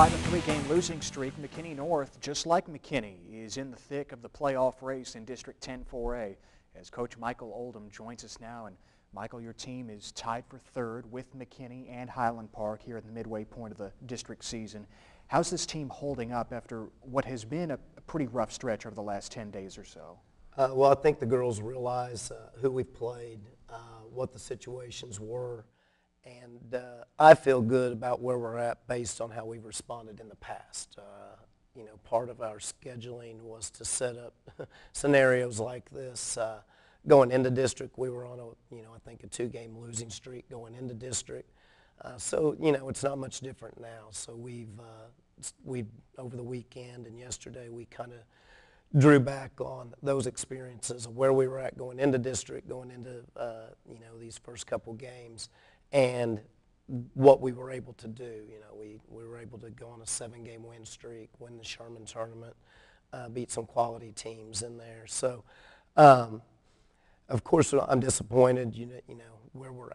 Despite a three-game losing streak, McKinney North, just like McKinney, is in the thick of the playoff race in District 10 4A. As Coach Michael Oldham joins us now, and Michael, your team is tied for third with McKinney and Highland Park here at the midway point of the district season. How's this team holding up after what has been a pretty rough stretch over the last 10 days or so? Well, I think the girls realize who we've played, what the situations were, and I feel good about where we're at based on how we've responded in the past. Part of our scheduling was to set up scenarios like this. Going into district, we were on I think a two-game losing streak going into district. So it's not much different now. So we've over the weekend and yesterday, we kind of drew back on those experiences of where we were at going into district, going into these first couple games, and what we were able to do. We were able to go on a 7-game win streak, win the Sherman tournament, beat some quality teams in there. So, of course, I'm disappointed. Where we're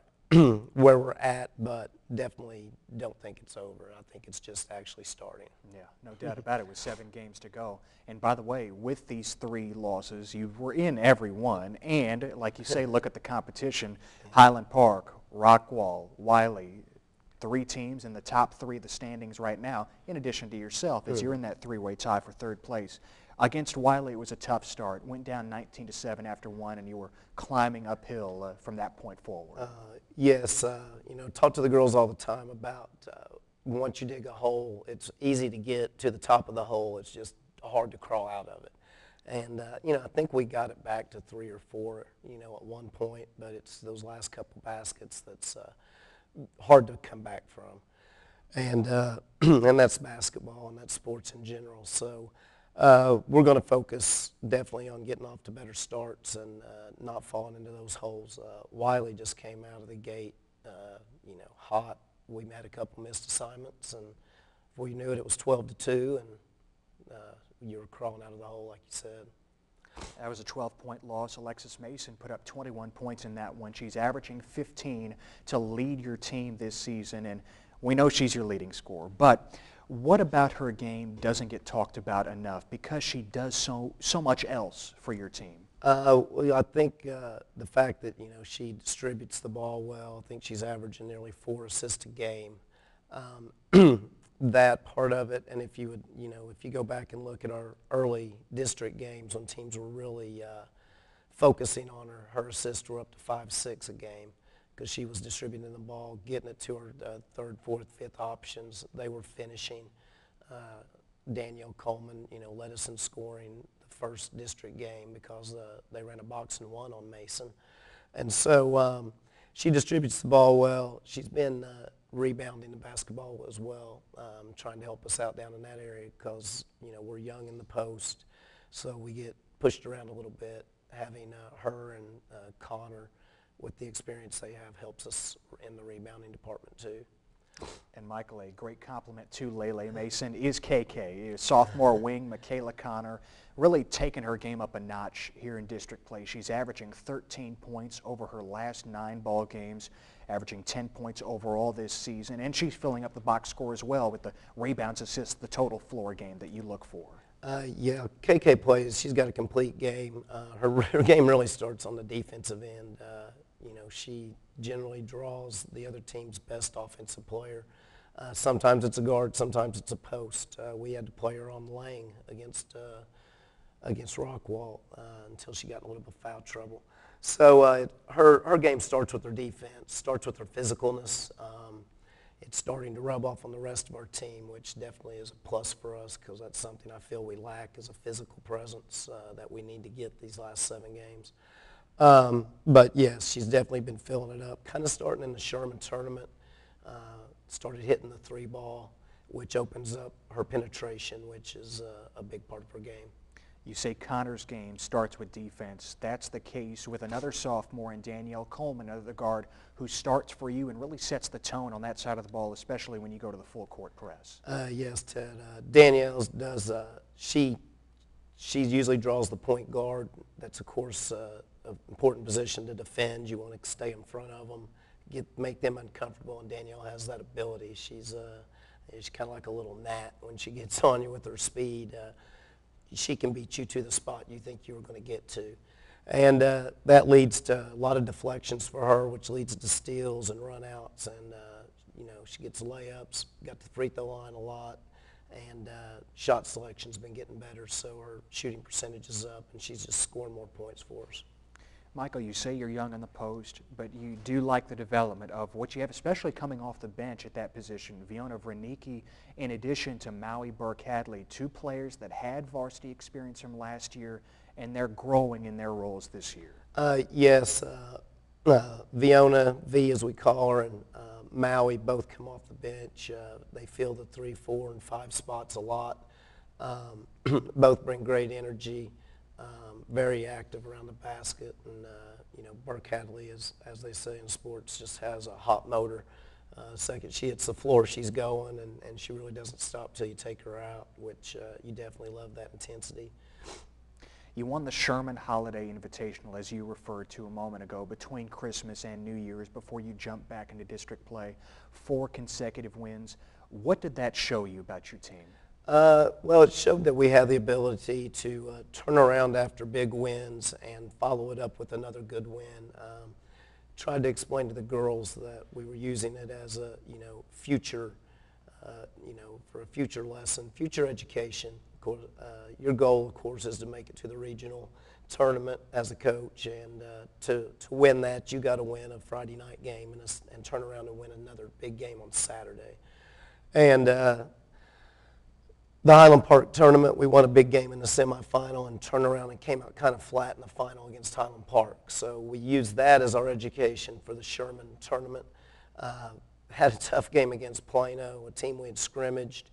where we're at, but definitely don't think it's over. I think it's just actually starting. Yeah, no doubt about it, with 7 games to go. And by the way, with these 3 losses, you were in every one. And like you say, look at the competition. Highland Park, Rockwall, Wiley, 3 teams in the top 3 of the standings right now, in addition to yourself, as you're in that 3-way tie for 3rd place. Against Wiley, it was a tough start. Went down 19-7 after 1, and you were climbing uphill from that point forward. Yes, talk to the girls all the time about once you dig a hole, it's easy to get to the top of the hole. It's just hard to crawl out of it. And, I think we got it back to 3 or 4, at one point, but it's those last couple baskets that's hard to come back from. And, and that's basketball, and that's sports in general. So we're going to focus definitely on getting off to better starts and not falling into those holes. Wiley just came out of the gate, hot. We had a couple missed assignments, and before you knew it, it was 12-2, and you were crawling out of the hole, like you said. That was a 12-point loss. Alexis Mason put up 21 points in that one. She's averaging 15 to lead your team this season, and we know she's your leading scorer. But what about her game doesn't get talked about enough, because she does so much else for your team? Well, I think the fact that she distributes the ball well. I think she's averaging nearly 4 assists a game. That part of it, and if you go back and look at our early district games when teams were really focusing on her assists were up to 5, 6 a game, because she was distributing the ball, getting it to her 3rd, 4th, 5th options. They were finishing. Danielle Coleman, led us in scoring the first district game because they ran a box and 1 on Mason. And so she distributes the ball well. She's been rebounding the basketball as well, trying to help us out down in that area because, we're young in the post, so we get pushed around a little bit. Having her and Connor, with the experience they have, helps us in the rebounding department too. And Michael, a great compliment to Lele Mason is KK, sophomore wing Michaela Connor, really taking her game up a notch here in district play. She's averaging 13 points over her last 9 ball games, averaging 10 points overall this season, and she's filling up the box score as well with the rebounds, assists, the total floor game that you look for. Yeah, KK plays. She's got a complete game. Her game really starts on the defensive end. She generally draws the other team's best offensive player. Sometimes it's a guard, sometimes it's a post. We had to play her on Lang against Rockwall until she got in a little bit of foul trouble. So her game starts with her defense, starts with her physicalness. It's starting to rub off on the rest of our team, which definitely is a plus for us because that's something I feel we lack, is a physical presence that we need to get these last 7 games. But yes, she's definitely been filling it up, kind of starting in the Sherman tournament, started hitting the 3-ball, which opens up her penetration, which is a big part of her game. You say Connor's game starts with defense. That's the case with another sophomore in Danielle Coleman, another guard who starts for you and really sets the tone on that side of the ball, especially when you go to the full court press. Yes, Ted. Danielle does. She usually draws the point guard. That's, of course, an important position to defend. You want to stay in front of them, make them uncomfortable, and Danielle has that ability. She's She's kind of like a little gnat when she gets on you with her speed. She can beat you to the spot you think you were going to get to. And that leads to a lot of deflections for her, which leads to steals and runouts. And, she gets layups, got the free throw line a lot. And shot selection's been getting better, so her shooting percentage is up, and she's just scoring more points for us. Michael, you say you're young in the post, but you do like the development of what you have, especially coming off the bench at that position. Viona Vranicki, in addition to Maui Burke-Hadley, two players that had varsity experience from last year, and they're growing in their roles this year. Yes, Viona, V as we call her, and Maui both come off the bench. They fill the 3, 4, and 5 spots a lot. Both bring great energy. Very active around the basket, and Burke-Hadley, as they say in sports, just has a hot motor. Second she hits the floor, she's going, and she really doesn't stop till you take her out, which you definitely love that intensity. You won the Sherman Holiday Invitational, as you referred to a moment ago, between Christmas and New Year's before you jumped back into district play. 4 consecutive wins. What did that show you about your team? Well, it showed that we have the ability to turn around after big wins and follow it up with another good win. Tried to explain to the girls that we were using it as a, future, for a future lesson, future education. Of course, your goal, of course, is to make it to the regional tournament as a coach, and to win that, you got to win a Friday night game and turn around and win another big game on Saturday. And the Highland Park tournament, we won a big game in the semifinal and turned around and came out kind of flat in the final against Highland Park. So we used that as our education for the Sherman tournament. Had a tough game against Plano, a team we had scrimmaged.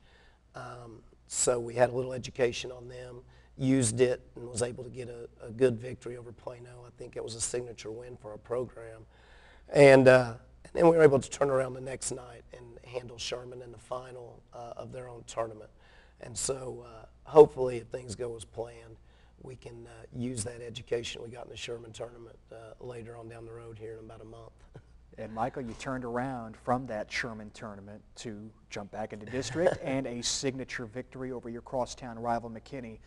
So we had a little education on them, used it, and was able to get a good victory over Plano. I think it was a signature win for our program. And then we were able to turn around the next night and handle Sherman in the final of their own tournament. And so hopefully, if things go as planned, we can use that education we got in the Sherman tournament later on down the road here in about a month. And Michael, you turned around from that Sherman tournament to jump back into district and a signature victory over your crosstown rival McKinney,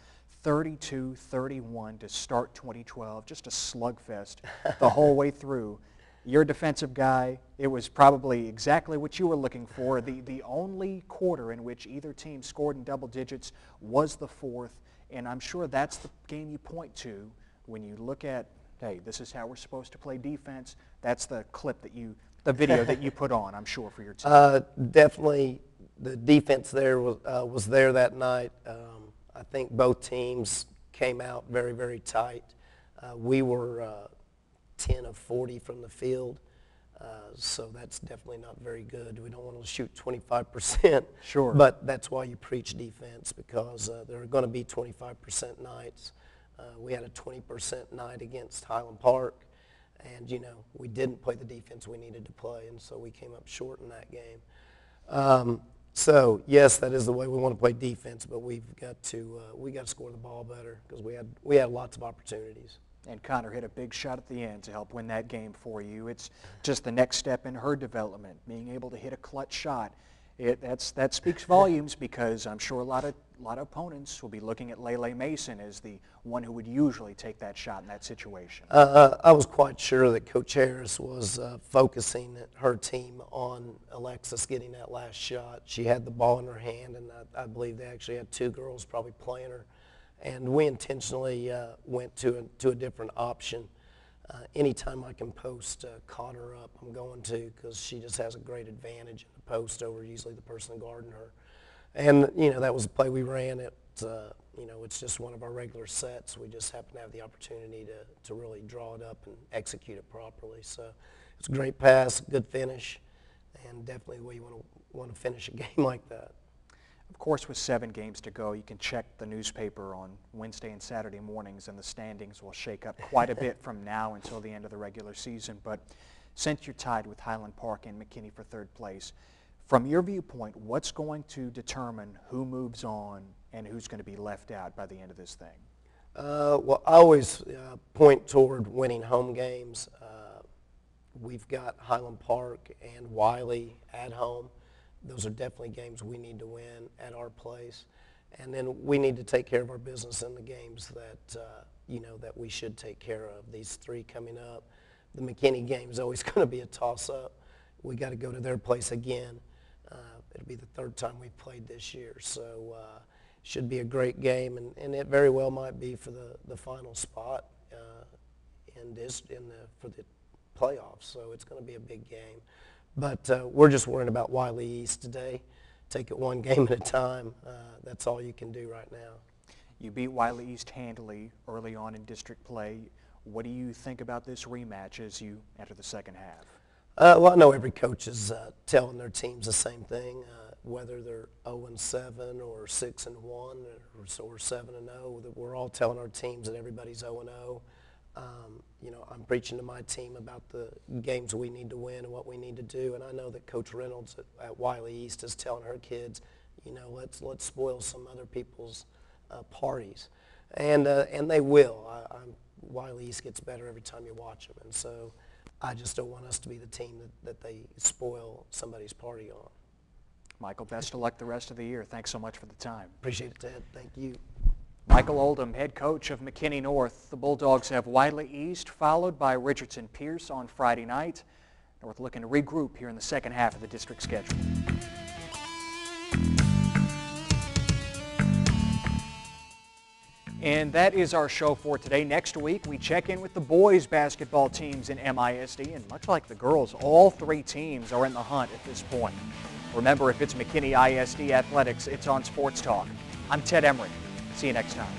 32-31 to start 2012. Just a slugfest the whole way through. You're a defensive guy. It was probably exactly what you were looking for. The only quarter in which either team scored in double digits was the fourth, and I'm sure that's the game you point to when you look at, hey, this is how we're supposed to play defense. That's the clip the video that you put on, I'm sure, for your team. Definitely the defense there was there that night. I think both teams came out very, very tight. We were 10 of 40 from the field, so that's definitely not very good. We don't want to shoot 25%. Sure. But that's why you preach defense, because there are going to be 25% nights. We had a 20% night against Highland Park, and, we didn't play the defense we needed to play, and so we came up short in that game. So, yes, that is the way we want to play defense, but we got to score the ball better, because we had lots of opportunities. And Connor hit a big shot at the end to help win that game for you. It's just the next step in her development, being able to hit a clutch shot. That speaks volumes, because I'm sure a lot of opponents will be looking at Lele Mason as the one who would usually take that shot in that situation. I was quite sure that Coach Harris was focusing her team on Alexis getting that last shot. She had the ball in her hand, and I believe they actually had 2 girls probably playing her. And we intentionally went to a different option. Anytime I can post Connor up, I'm going to, because she just has a great advantage in the post over usually the person guarding her. And, that was the play we ran. It's just one of our regular sets. We just happened to have the opportunity to really draw it up and execute it properly. So it's a great pass, good finish, and definitely the way you want to finish a game like that. Of course, with 7 games to go, you can check the newspaper on Wednesday and Saturday mornings, and the standings will shake up quite a bit from now until the end of the regular season. But since you're tied with Highland Park and McKinney for 3rd place, from your viewpoint, what's going to determine who moves on and who's going to be left out by the end of this thing? Well, I always point toward winning home games. We've got Highland Park and Wiley at home. those are definitely games we need to win at our place. And then we need to take care of our business in the games that, that we should take care of. These 3 coming up. The McKinney game is always going to be a toss-up. We got to go to their place again. It'll be the 3rd time we've played this year. So should be a great game, and it very well might be for the final spot for the playoffs. So it's going to be a big game. But we're just worrying about Wiley East today. Take it one game at a time. That's all you can do right now. You beat Wiley East handily early on in district play. What do you think about this rematch as you enter the second half? Well, I know every coach is telling their teams the same thing, whether they're 0-7 or 6-1 or 7-0. We're all telling our teams that everybody's 0-0. I'm preaching to my team about the games we need to win and what we need to do, and I know that Coach Reynolds at Wiley East is telling her kids, let's spoil some other people's parties, and they will. Wiley East gets better every time you watch them, and so I just don't want us to be the team that they spoil somebody's party on. Michael, best of luck the rest of the year. Thanks so much for the time. Appreciate it, Ted. Thank you. Michael Oldham, head coach of McKinney North. The Bulldogs have Wiley East, followed by Richardson Pierce on Friday night. North looking to regroup here in the second half of the district schedule. And that is our show for today. Next week, we check in with the boys basketball teams in MISD. And much like the girls, all 3 teams are in the hunt at this point. Remember, if it's McKinney ISD Athletics, it's on Sports Talk. I'm Ted Emrich. See you next time.